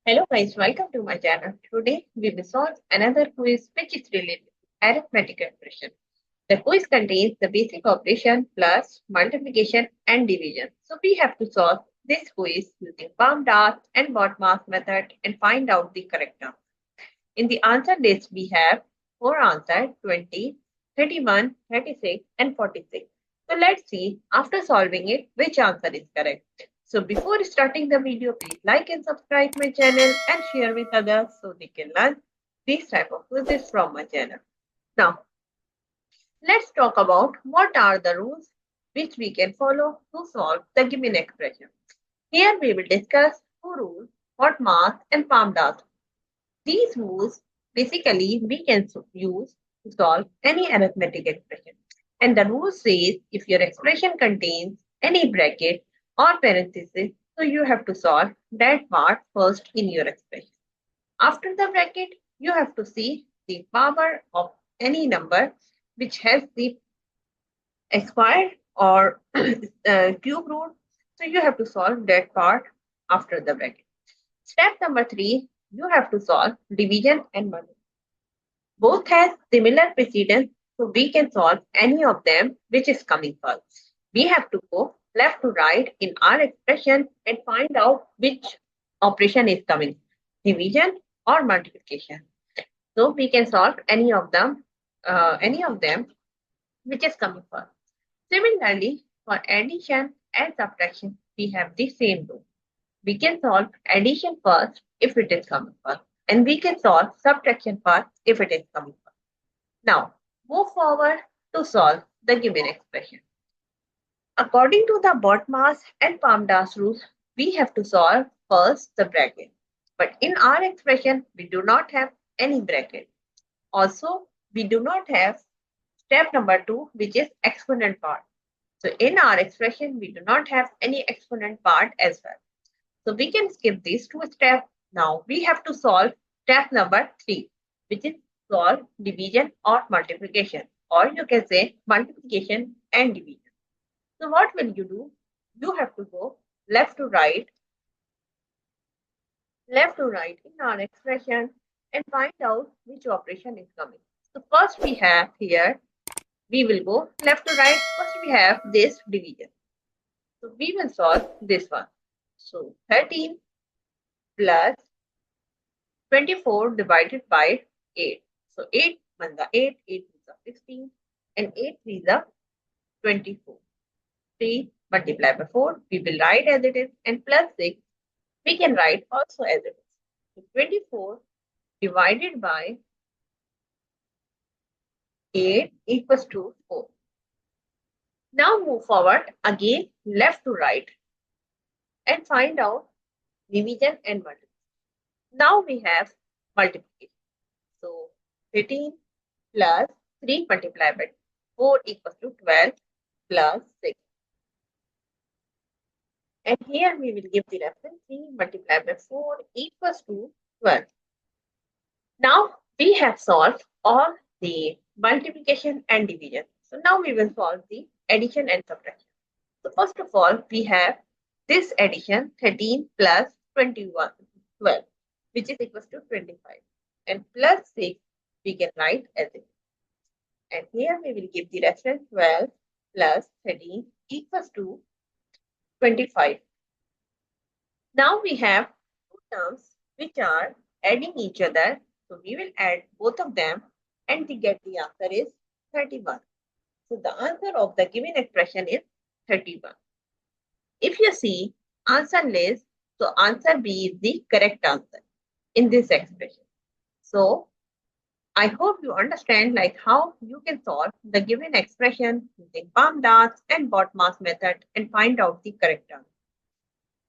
Hello guys, welcome to my channel. Today we will solve another quiz which is related to arithmetic expression. The quiz contains the basic operation plus multiplication and division. So we have to solve this quiz using PAMDAS and BODMAS method and find out the correct answer. In the answer list we have 4 answers 20, 31, 36 and 46. So let's see after solving it which answer is correct. So before starting the video, please like and subscribe my channel and share with others so they can learn these type of quizzes from my channel. Now, let's talk about what are the rules which we can follow to solve the given expression. Here we will discuss two rules, BODMAS and PAMDAS. These rules basically we can use to solve any arithmetic expression. And the rule says if your expression contains any bracket or parenthesis, so you have to solve that part first in your expression. After the bracket, you have to see the power of any number which has the square or cube root. So you have to solve that part after the bracket. Step number 3, you have to solve division and multiplication. Both have similar precedence, so we can solve any of them which is coming first. We have to go left to right in our expression and find out which operation is coming, division or multiplication. So we can solve any of them which is coming first. Similarly, for addition and subtraction, we have the same rule. We can solve addition first if it is coming first, and we can solve subtraction first if it is coming first. Now, move forward to solve the given expression. According to the BODMAS and PAMDAS rules, we have to solve first the bracket. But in our expression, we do not have any bracket. Also, we do not have step number 2, which is exponent part. So in our expression, we do not have any exponent part as well. So we can skip these two steps. Now we have to solve step number 3, which is solve division or multiplication, or you can say multiplication and division. So what will you do? You have to go left to right in our expression and find out which operation is coming. So first we have here, we will go left to right. First we have this division. So we will solve this one. So 13 plus 24 divided by 8. So 8 1 the 8, 8 is 16, and 8 3 is 24. 3 multiplied by 4, we will write as it is, and plus 6, we can write also as it is. So 24 divided by 8 equals to 4. Now move forward again left to right and find out division and multiplication. Now we have multiplication. So 13 plus 3 multiplied by 4 equals to 12 plus 6. And here we will give the reference 3 multiplied by 4 equals to 12. Now we have solved all the multiplication and division. So now we will solve the addition and subtraction. So first of all, we have this addition 13 plus 21, 12, which is equals to 25. And plus 6, we can write as it is. And here we will give the reference 12 plus 13 equals to 25. Now we have two terms which are adding each other. So we will add both of them and to get the answer is 31. So the answer of the given expression is 31. If you see answer list, so answer B is the correct answer in this expression. So I hope you understand like how you can solve the given expression using PAMDAS and BODMAS method and find out the correct answer.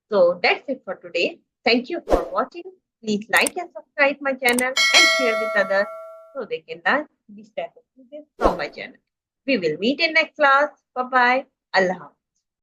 So that's it for today. Thank you for watching. Please like and subscribe my channel and share with others so they can learn these type of quizzes from my channel. We will meet in next class. Bye bye. Allah Hafiz.